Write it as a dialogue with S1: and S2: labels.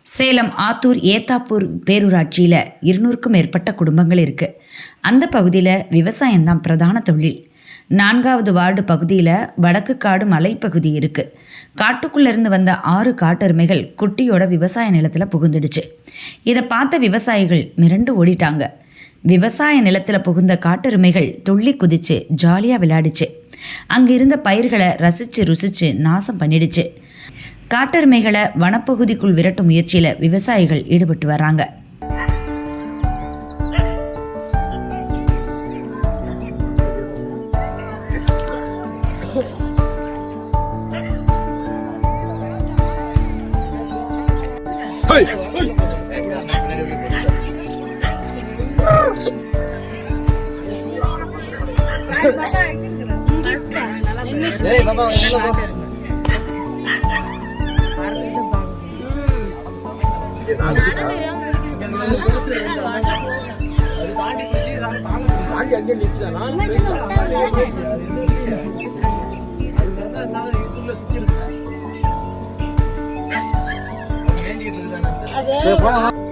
S1: சேலம் ஆத்தூர் ஏத்தாப்பூர் பேரூராட்சியில் 200க்கும் மேற்பட்ட குடும்பங்கள் இருக்குது. அந்த பகுதியில் விவசாயம்தான் பிரதான தொழில். 4வது வார்டு பகுதியில் வடக்கு காடு மலைப்பகுதி இருக்குது. காட்டுக்குள்ளேருந்து வந்த 6 காட்டெருமைகள் குட்டியோட விவசாய நிலத்தில் புகுந்துடுச்சு. இதை பார்த்த விவசாயிகள் மிரண்டு ஓடிட்டாங்க. விவசாய நிலத்தில் புகுந்த காட்டெருமைகள் துள்ளி குதிச்சு ஜாலியாக விளையாடிச்சு. அங்கே இருந்த பயிர்களை ரசித்து ருசித்து நாசம் பண்ணிடுச்சு. காட்டெருமைகளை வனப்பகுதிக்குள் விரட்டும் முயற்சியில் விவசாயிகள் ஈடுபட்டு வராங்க.
S2: அதே